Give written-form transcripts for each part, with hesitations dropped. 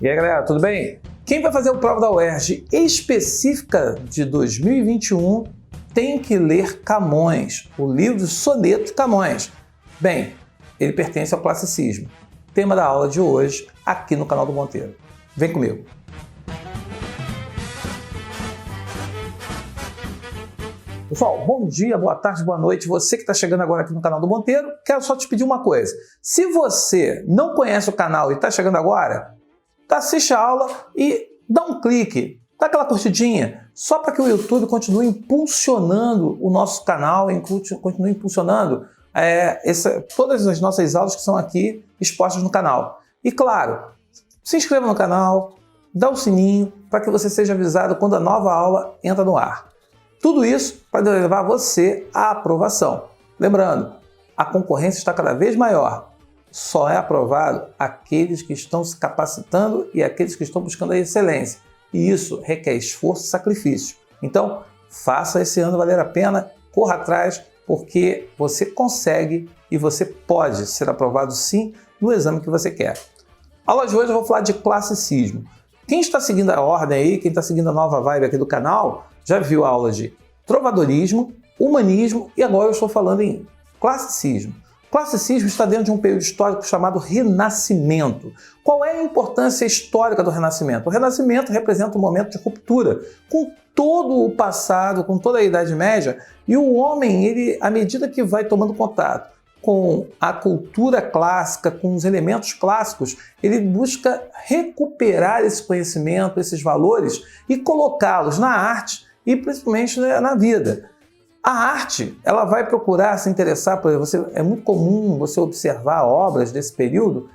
E aí, galera, tudo bem? Quem vai fazer a prova da UERJ específica de 2021 tem que ler Camões, o livro Soneto Camões. Bem, ele pertence ao classicismo. Tema da aula de hoje, aqui no canal do Monteiro. Vem comigo! Pessoal, bom dia, boa tarde, boa noite. Você que está chegando agora aqui no canal do Monteiro, quero só te pedir uma coisa. Se você não conhece o canal e está chegando agora, assiste a aula e dá um clique, dá aquela curtidinha, só para que o YouTube continue impulsionando o nosso canal, continue impulsionando todas as nossas aulas que são aqui expostas no canal. E claro, se inscreva no canal, dá o sininho para que você seja avisado quando a nova aula entra no ar. Tudo isso para levar você à aprovação. Lembrando, a concorrência está cada vez maior. Só é aprovado aqueles que estão se capacitando e aqueles que estão buscando a excelência. E isso requer esforço e sacrifício. Então, faça esse ano valer a pena, corra atrás, porque você consegue e você pode ser aprovado sim no exame que você quer. A aula de hoje eu vou falar de classicismo. Quem está seguindo a ordem aí, quem está seguindo a nova vibe aqui do canal, já viu a aula de trovadorismo, humanismo e agora eu estou falando em classicismo. Classicismo está dentro de um período histórico chamado Renascimento. Qual é a importância histórica do Renascimento? O Renascimento representa um momento de ruptura com todo o passado, com toda a Idade Média, e o homem, ele, à medida que vai tomando contato com a cultura clássica, com os elementos clássicos, ele busca recuperar esse conhecimento, esses valores e colocá-los na arte e principalmente na vida. A arte, ela vai procurar se interessar, por exemplo, é muito comum você observar obras desse período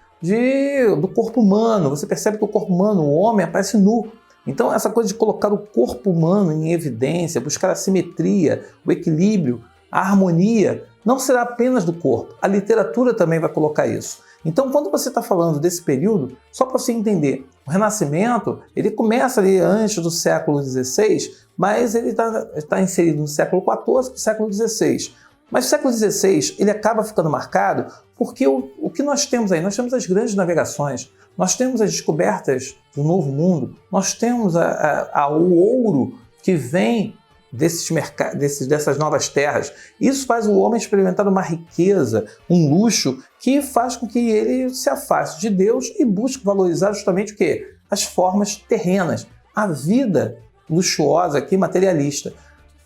do corpo humano. Você percebe que o corpo humano, o homem, aparece nu. Então, essa coisa de colocar o corpo humano em evidência, buscar a simetria, o equilíbrio, a harmonia, não será apenas do corpo. A literatura também vai colocar isso. Então, quando você está falando desse período, só para você entender, o Renascimento, ele começa ali antes do século XVI, mas ele está inserido no século XIV e século XVI. Mas o século XVI, ele acaba ficando marcado porque o que nós temos aí? Nós temos as grandes navegações, nós temos as descobertas do Novo Mundo, nós temos o ouro que vem dessas novas terras. Isso faz o homem experimentar uma riqueza, um luxo, que faz com que ele se afaste de Deus e busque valorizar justamente o quê? As formas terrenas, a vida luxuosa aqui, materialista.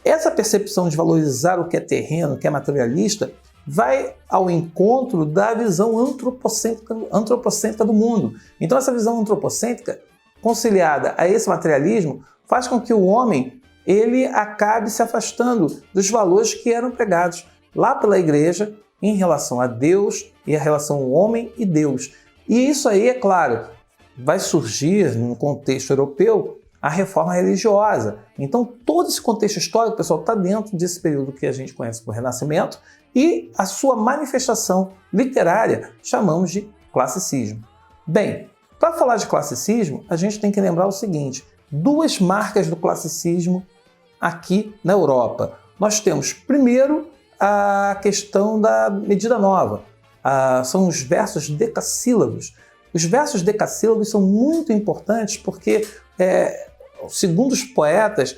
Essa percepção de valorizar o que é terreno, o que é materialista, vai ao encontro da visão antropocêntrica do mundo. Então essa visão antropocêntrica, conciliada a esse materialismo, faz com que o homem ele acabe se afastando dos valores que eram pregados lá pela igreja em relação a Deus e a relação homem e Deus. E isso aí, é claro, vai surgir no contexto europeu a reforma religiosa. Então todo esse contexto histórico, pessoal, está dentro desse período que a gente conhece como Renascimento e a sua manifestação literária chamamos de classicismo. Bem, para falar de classicismo, a gente tem que lembrar o seguinte: duas marcas do classicismo aqui na Europa. Nós temos, primeiro, a questão da medida nova. São os versos decassílabos. Os versos decassílabos são muito importantes porque, segundo os poetas,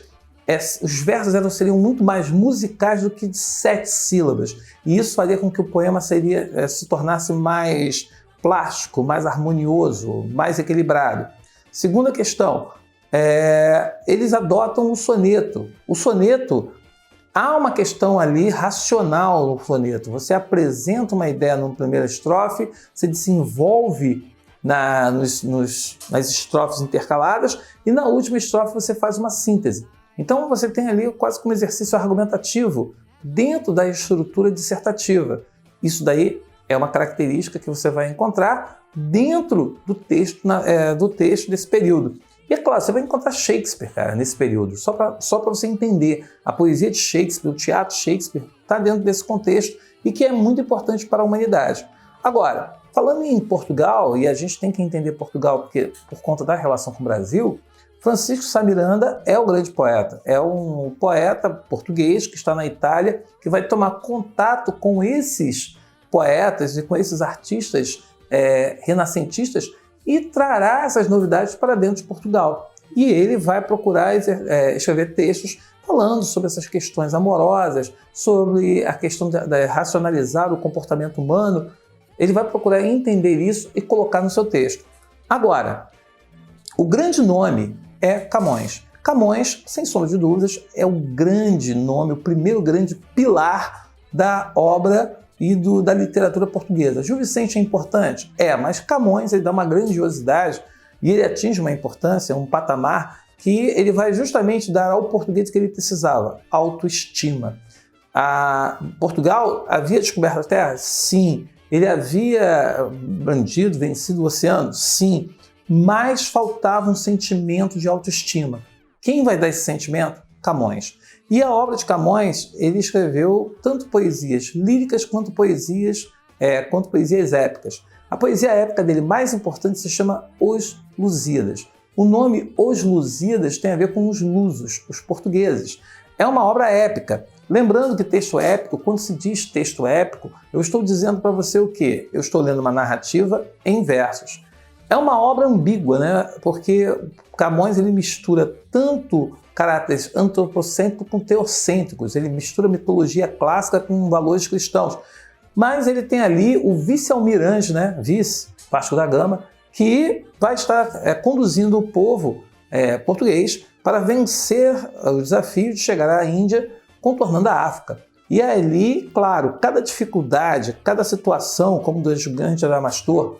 os versos seriam muito mais musicais do que de 7 sílabas. E isso faria com que o poema se tornasse mais plástico, mais harmonioso, mais equilibrado. Segunda questão, eles adotam o soneto. O soneto, há uma questão ali racional no soneto. Você apresenta uma ideia numa primeira estrofe, você desenvolve nas estrofes intercaladas e na última estrofe você faz uma síntese. Então você tem ali quase como um exercício argumentativo dentro da estrutura dissertativa. Isso daí é uma característica que você vai encontrar dentro do texto desse período. E é claro, você vai encontrar Shakespeare, cara, nesse período. Só para você entender, a poesia de Shakespeare, o teatro de Shakespeare, está dentro desse contexto e que é muito importante para a humanidade. Agora, falando em Portugal, e a gente tem que entender Portugal porque, por conta da relação com o Brasil, Francisco Sá Miranda é o grande poeta. É um poeta português que está na Itália, que vai tomar contato com esses poetas e com esses artistas renascentistas e trará essas novidades para dentro de Portugal. E ele vai procurar escrever textos falando sobre essas questões amorosas, sobre a questão de racionalizar o comportamento humano. Ele vai procurar entender isso e colocar no seu texto. Agora, o grande nome é Camões. Camões, sem sombra de dúvidas, é o grande nome, o primeiro grande pilar da obra e da literatura portuguesa. Gil Vicente é importante? É, mas Camões ele dá uma grandiosidade e ele atinge uma importância, um patamar que ele vai justamente dar ao português que ele precisava, autoestima. Portugal havia descoberto a Terra? Sim. Ele havia brandido, vencido o oceano? Sim. Mas faltava um sentimento de autoestima. Quem vai dar esse sentimento? Camões. E a obra de Camões, ele escreveu tanto poesias líricas quanto poesias épicas. A poesia épica dele mais importante se chama Os Lusíadas. O nome Os Lusíadas tem a ver com os lusos, os portugueses. É uma obra épica. Lembrando que texto épico, quando se diz texto épico, eu estou dizendo para você o quê? Eu estou lendo uma narrativa em versos. É uma obra ambígua, né? Porque Camões ele mistura tanto caráteres antropocêntricos com teocêntricos, ele mistura mitologia clássica com valores cristãos. Mas ele tem ali o vice-almirante, né? Vice, Vasco da Gama, que vai estar conduzindo o povo português para vencer o desafio de chegar à Índia, contornando a África. E ali, claro, cada dificuldade, cada situação, como do gigante Adamastor,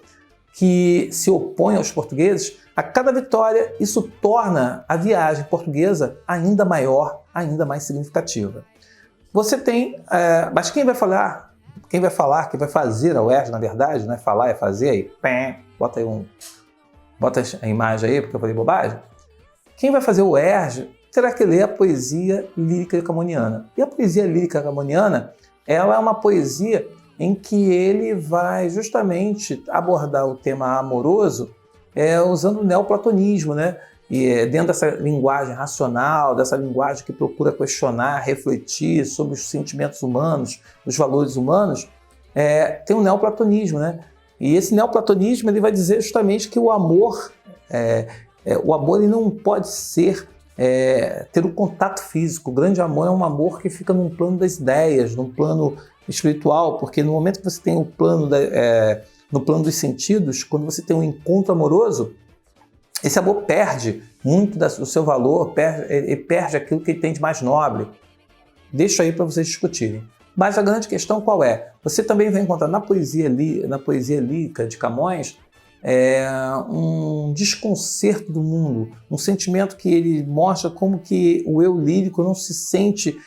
que se opõe aos portugueses, a cada vitória isso torna a viagem portuguesa ainda maior, ainda mais significativa. Você tem, mas quem vai fazer a UERJ, na verdade, né? Falar é fazer, aí, bota a imagem aí, porque eu falei bobagem. Quem vai fazer o UERJ terá que ler a poesia lírica camoniana. E a poesia lírica camoniana, ela é uma poesia em que ele vai justamente abordar o tema amoroso usando o neoplatonismo, né? E dentro dessa linguagem racional, dessa linguagem que procura questionar, refletir sobre os sentimentos humanos, os valores humanos, tem o neoplatonismo, né? E esse neoplatonismo ele vai dizer justamente que o amor ele não pode ser ter um contato físico. O grande amor é um amor que fica num plano das ideias, num plano espiritual, porque no momento que você tem o plano no plano dos sentidos, quando você tem um encontro amoroso, esse amor perde muito do seu valor, ele perde aquilo que ele tem de mais nobre. Deixo aí para vocês discutirem. Mas a grande questão qual é? Você também vai encontrar na poesia lírica de Camões um desconcerto do mundo, um sentimento que ele mostra como que o eu lírico não se sente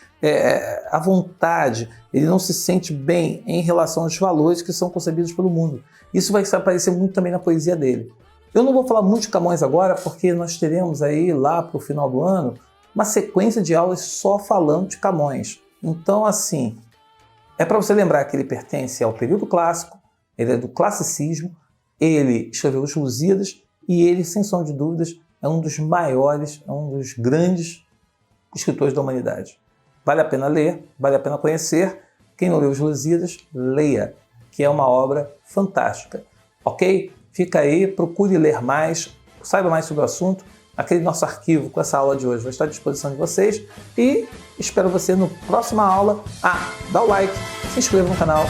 à vontade, ele não se sente bem em relação aos valores que são concebidos pelo mundo. Isso vai aparecer muito também na poesia dele. Eu não vou falar muito de Camões agora, porque nós teremos aí lá para o final do ano uma sequência de aulas só falando de Camões. Então, assim, é para você lembrar que ele pertence ao período clássico, ele é do classicismo, ele escreveu Os Lusíadas e ele, sem sombra de dúvidas, é um dos maiores, é um dos grandes escritores da humanidade. Vale a pena ler, vale a pena conhecer. Quem não leu Os Lusíadas, leia, que é uma obra fantástica. Ok? Fica aí, procure ler mais, saiba mais sobre o assunto. Aquele nosso arquivo com essa aula de hoje vai estar à disposição de vocês e espero você na próxima aula. Dá o like, se inscreva no canal.